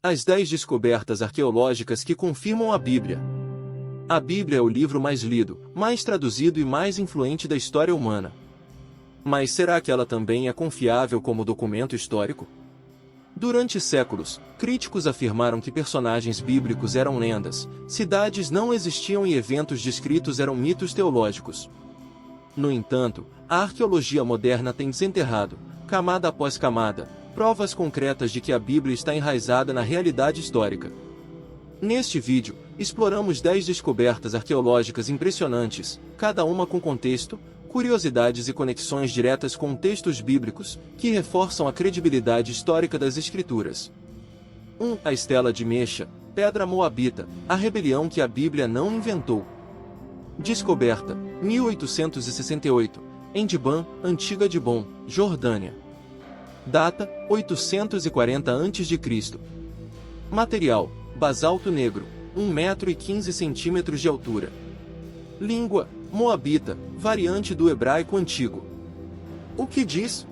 As 10 descobertas arqueológicas que confirmam a Bíblia. A Bíblia é o livro mais lido, mais traduzido e mais influente da história humana. Mas será que ela também é confiável como documento histórico? Durante séculos, críticos afirmaram que personagens bíblicos eram lendas, cidades não existiam e eventos descritos eram mitos teológicos. No entanto, a arqueologia moderna tem desenterrado, camada após camada, provas concretas de que a Bíblia está enraizada na realidade histórica. Neste vídeo, exploramos 10 descobertas arqueológicas impressionantes, cada uma com contexto, curiosidades e conexões diretas com textos bíblicos, que reforçam a credibilidade histórica das Escrituras. 1. A Estela de Mecha, pedra moabita, a rebelião que a Bíblia não inventou. Descoberta, 1868, em Dibã, Antiga Dibon, Jordânia. Data, 840 a.C. Material, basalto negro, 1,15 m de altura. Língua, moabita, variante do hebraico antigo. O que diz?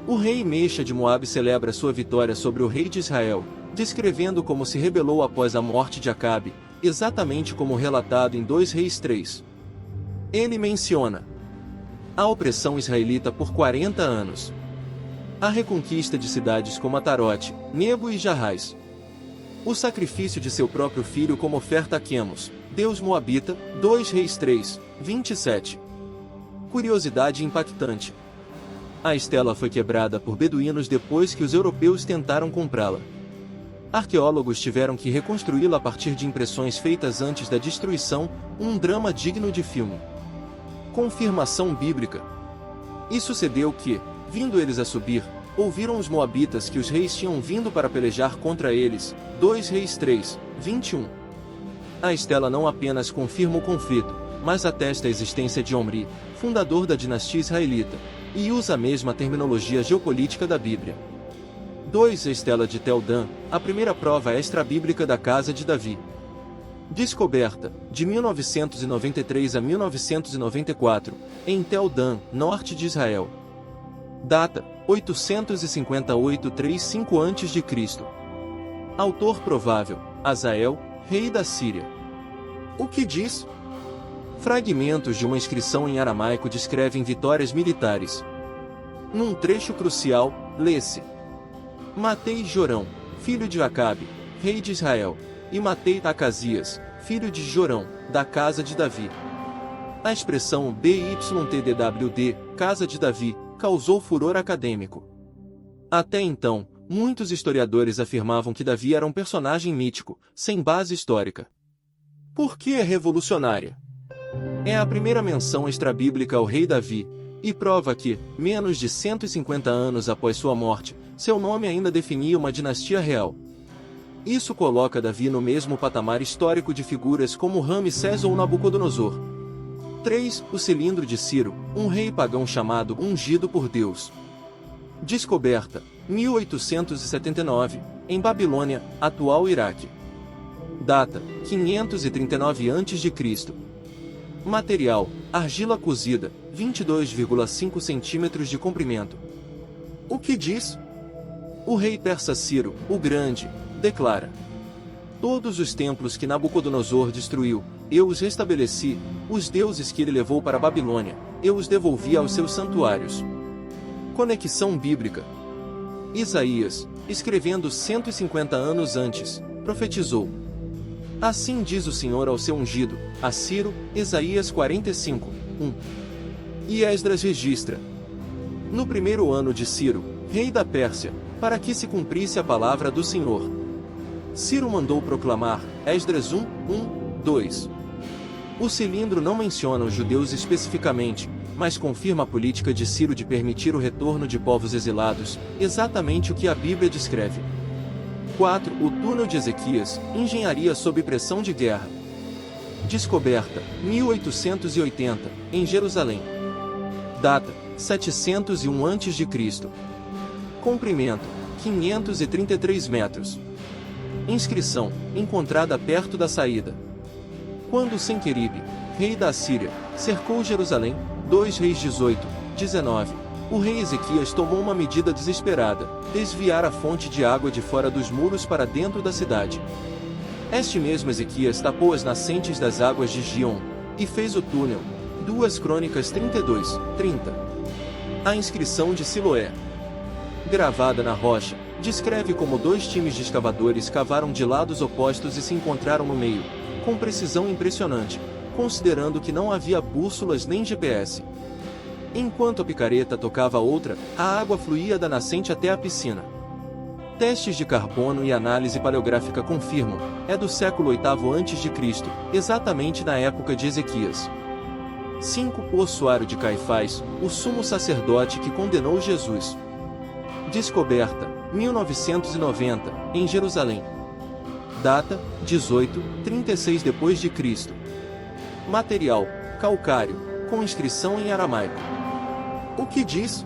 O rei Mecha de Moabe celebra sua vitória sobre o rei de Israel, descrevendo como se rebelou após a morte de Acabe, exatamente como relatado em 2 Reis 3. Ele menciona a opressão israelita por 40 anos. A reconquista de cidades como Atarote, Nebo e Jarrais. O sacrifício de seu próprio filho como oferta a Quemos, deus moabita, 2 Reis 3, 27. Curiosidade impactante. A estela foi quebrada por beduínos depois que os europeus tentaram comprá-la. Arqueólogos tiveram que reconstruí-la a partir de impressões feitas antes da destruição, um drama digno de filme. Confirmação bíblica. E sucedeu que, vindo eles a subir, ouviram os moabitas que os reis tinham vindo para pelejar contra eles, 2 Reis 3, 21. A estela não apenas confirma o conflito, mas atesta a existência de Omri, fundador da dinastia israelita, e usa a mesma terminologia geopolítica da Bíblia. 2. A Estela de Tel Dan, a primeira prova extra-bíblica da casa de Davi. Descoberta, de 1993 a 1994, em Tel Dan, norte de Israel. Data, 858-35 a.C. Autor provável, Azael, rei da Síria. O que diz? Fragmentos de uma inscrição em aramaico descrevem vitórias militares. Num trecho crucial, lê-se: Matei Jorão, filho de Acabe, rei de Israel, e matei Acasias, filho de Jorão, da casa de Davi. A expressão BYTDWD, casa de Davi, causou furor acadêmico. Até então, muitos historiadores afirmavam que Davi era um personagem mítico, sem base histórica. Por que é revolucionária? É a primeira menção extrabíblica ao rei Davi, e prova que, menos de 150 anos após sua morte, seu nome ainda definia uma dinastia real. Isso coloca Davi no mesmo patamar histórico de figuras como Ramsés ou Nabucodonosor. 3. O cilindro de Ciro, um rei pagão chamado Ungido por Deus. Descoberta, 1879, em Babilônia, atual Iraque. Data, 539 a.C. Material, argila cozida, 22,5 cm de comprimento. O que diz? O rei persa Ciro, o Grande, declara: Todos os templos que Nabucodonosor destruiu, eu os restabeleci, os deuses que ele levou para a Babilônia, eu os devolvi aos seus santuários. Conexão bíblica. Isaías, escrevendo 150 anos antes, profetizou: Assim diz o Senhor ao seu ungido, a Ciro, Isaías 45, 1. E Esdras registra: No primeiro ano de Ciro, rei da Pérsia, para que se cumprisse a palavra do Senhor. Ciro mandou proclamar, Esdras 1, 2. O cilindro não menciona os judeus especificamente, mas confirma a política de Ciro de permitir o retorno de povos exilados, exatamente o que a Bíblia descreve. 4. O túnel de Ezequias, engenharia sob pressão de guerra. Descoberta, 1880, em Jerusalém. Data, 701 a.C. Comprimento, 533 metros. Inscrição, encontrada perto da saída. Quando Senqueribe, rei da Síria, cercou Jerusalém, 2 Reis 18, 19, o rei Ezequias tomou uma medida desesperada: desviar a fonte de água de fora dos muros para dentro da cidade. Este mesmo Ezequias tapou as nascentes das águas de Gion, e fez o túnel. 2 Crônicas 32, 30. A inscrição de Siloé, gravada na rocha, descreve como 2 times de escavadores cavaram de lados opostos e se encontraram no meio, com precisão impressionante, considerando que não havia bússolas nem GPS. Enquanto a picareta tocava outra, a água fluía da nascente até a piscina. Testes de carbono e análise paleográfica confirmam, é do século VIII a.C., exatamente na época de Ezequias. 5. O ossuário de Caifás, o sumo sacerdote que condenou Jesus. Descoberta, 1990, em Jerusalém. Data, 1836 d.C. Material, calcário, com inscrição em aramaico. O que diz?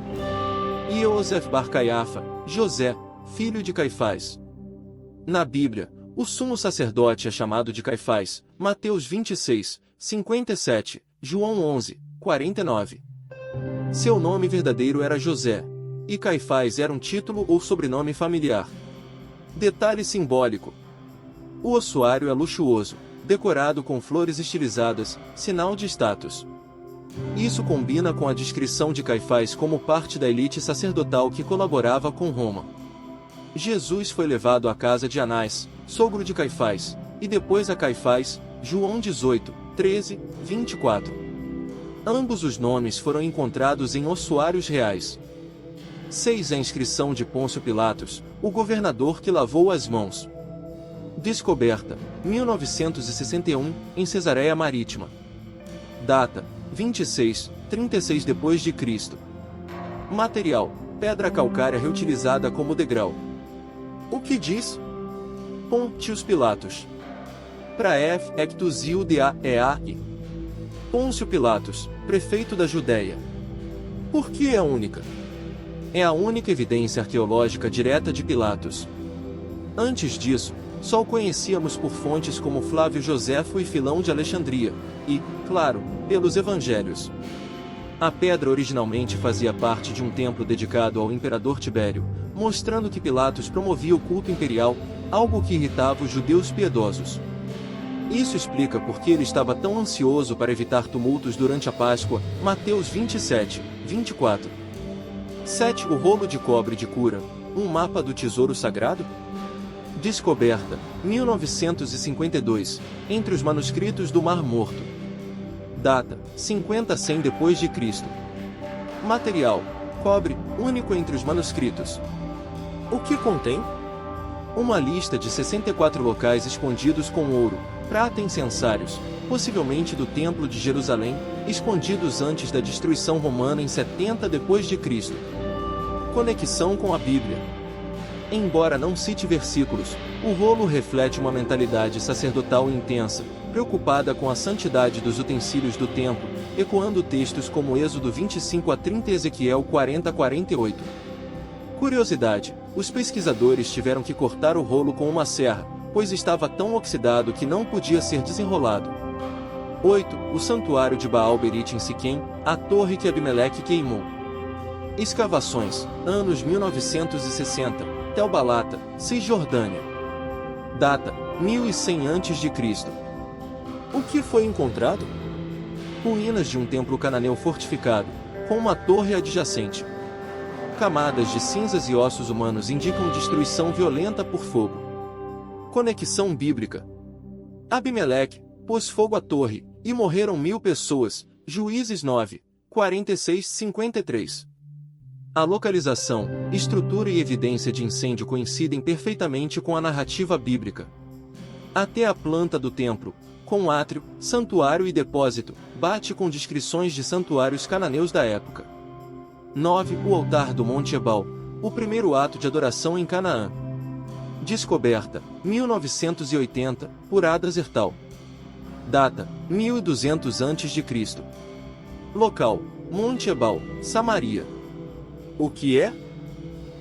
Iosef bar Caiafa, José, filho de Caifás. Na Bíblia, o sumo sacerdote é chamado de Caifás, Mateus 26, 57, João 11, 49. Seu nome verdadeiro era José, e Caifás era um título ou sobrenome familiar. Detalhe simbólico: o ossuário é luxuoso, decorado com flores estilizadas, sinal de status. Isso combina com a descrição de Caifás como parte da elite sacerdotal que colaborava com Roma. Jesus foi levado à casa de Anás, sogro de Caifás, e depois a Caifás, João 18, 13, 24. Ambos os nomes foram encontrados em ossuários reais. 6. A inscrição de Pôncio Pilatos, o governador que lavou as mãos. Descoberta, 1961, em Cesareia Marítima. Data, 26, 36 d.C. Material, pedra calcária reutilizada como degrau. O que diz? Pôntios Pilatos. Praef ectus Iudea eai. Pôncio Pilatos, prefeito da Judéia. Por que é a única? É a única evidência arqueológica direta de Pilatos. Antes disso, só o conhecíamos por fontes como Flávio Joséfo e Filão de Alexandria, e, claro, pelos evangelhos. A pedra originalmente fazia parte de um templo dedicado ao imperador Tibério, mostrando que Pilatos promovia o culto imperial, algo que irritava os judeus piedosos. Isso explica por que ele estava tão ansioso para evitar tumultos durante a Páscoa, Mateus 27, 24. 7. O rolo de cobre de Cura, um mapa do tesouro sagrado? Descoberta, 1952, entre os manuscritos do Mar Morto. Data, 50 a 100 d.C. Material, cobre, único entre os manuscritos. O que contém? Uma lista de 64 locais escondidos com ouro, prata e incensários, possivelmente do Templo de Jerusalém, escondidos antes da destruição romana em 70 d.C. Conexão com a Bíblia. Embora não cite versículos, o rolo reflete uma mentalidade sacerdotal intensa, preocupada com a santidade dos utensílios do templo, ecoando textos como Êxodo 25 a 30 e Ezequiel 40 a 48. Curiosidade: os pesquisadores tiveram que cortar o rolo com uma serra, pois estava tão oxidado que não podia ser desenrolado. 8. O santuário de Baal-Berit em Siquém, a torre que Abimeleque queimou. Escavações, anos 1960, Tel Balata, Cisjordânia. Data, 1100 a.C. O que foi encontrado? Ruínas de um templo cananeu fortificado, com uma torre adjacente. Camadas de cinzas e ossos humanos indicam destruição violenta por fogo. Conexão bíblica. Abimeleque pôs fogo à torre, e morreram 1000 pessoas, Juízes 9, 46-53. A localização, estrutura e evidência de incêndio coincidem perfeitamente com a narrativa bíblica. Até a planta do templo, com átrio, santuário e depósito, bate com descrições de santuários cananeus da época. 9. O altar do Monte Ebal, o primeiro ato de adoração em Canaã. Descoberta, 1980, por Ada Zertal. Data, 1200 a.C. Local, Monte Ebal, Samaria. O que é?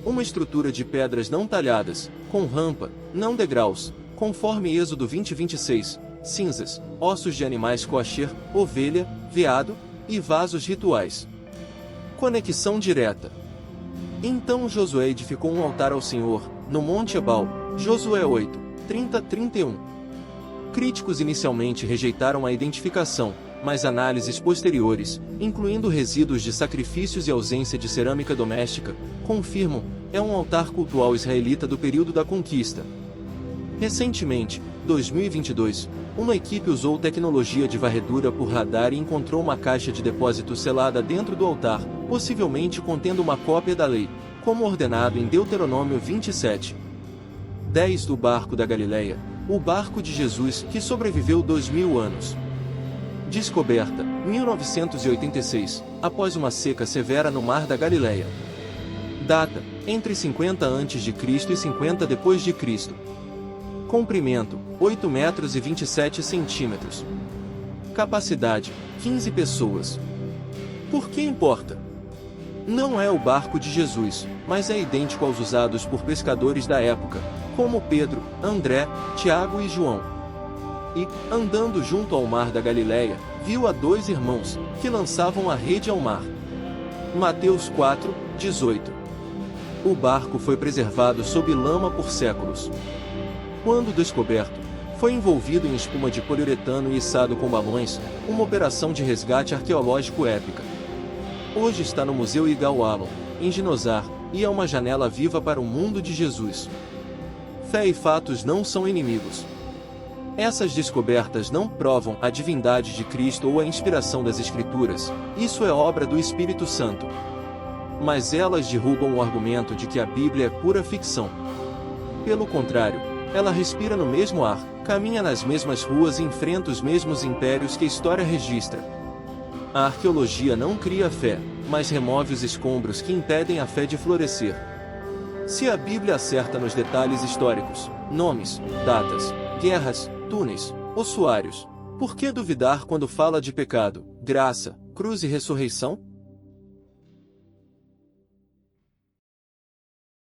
Uma estrutura de pedras não talhadas, com rampa, não degraus, conforme Êxodo 20:26, cinzas, ossos de animais kosher, ovelha, veado, e vasos rituais. Conexão direta. Então Josué edificou um altar ao Senhor, no Monte Ebal, Josué 8, 30-31. Críticos inicialmente rejeitaram a identificação, mas análises posteriores, incluindo resíduos de sacrifícios e ausência de cerâmica doméstica, confirmam, é um altar cultual israelita do período da conquista. Recentemente, 2022, uma equipe usou tecnologia de varredura por radar e encontrou uma caixa de depósito selada dentro do altar, possivelmente contendo uma cópia da lei, como ordenado em Deuteronômio 27:10 do barco da Galileia, o barco de Jesus que sobreviveu 2000 anos. Descoberta, 1986, após uma seca severa no Mar da Galileia. Data, entre 50 a.C. e 50 d.C. Comprimento, 8 metros e 27 centímetros. Capacidade, 15 pessoas. Por que importa? Não é o barco de Jesus, mas é idêntico aos usados por pescadores da época, como Pedro, André, Tiago e João. E, andando junto ao mar da Galileia, viu a 2 irmãos, que lançavam a rede ao mar. Mateus 4:18. O barco foi preservado sob lama por séculos. Quando descoberto, foi envolvido em espuma de poliuretano e içado com balões, uma operação de resgate arqueológico épica. Hoje está no Museu Yigal Allon, em Ginosar, e é uma janela viva para o mundo de Jesus. Fé e fatos não são inimigos. Essas descobertas não provam a divindade de Cristo ou a inspiração das Escrituras, isso é obra do Espírito Santo. Mas elas derrubam o argumento de que a Bíblia é pura ficção. Pelo contrário, ela respira no mesmo ar, caminha nas mesmas ruas e enfrenta os mesmos impérios que a história registra. A arqueologia não cria a fé, mas remove os escombros que impedem a fé de florescer. Se a Bíblia acerta nos detalhes históricos, nomes, datas, guerras, túneis, ossuários, por que duvidar quando fala de pecado, graça, cruz e ressurreição?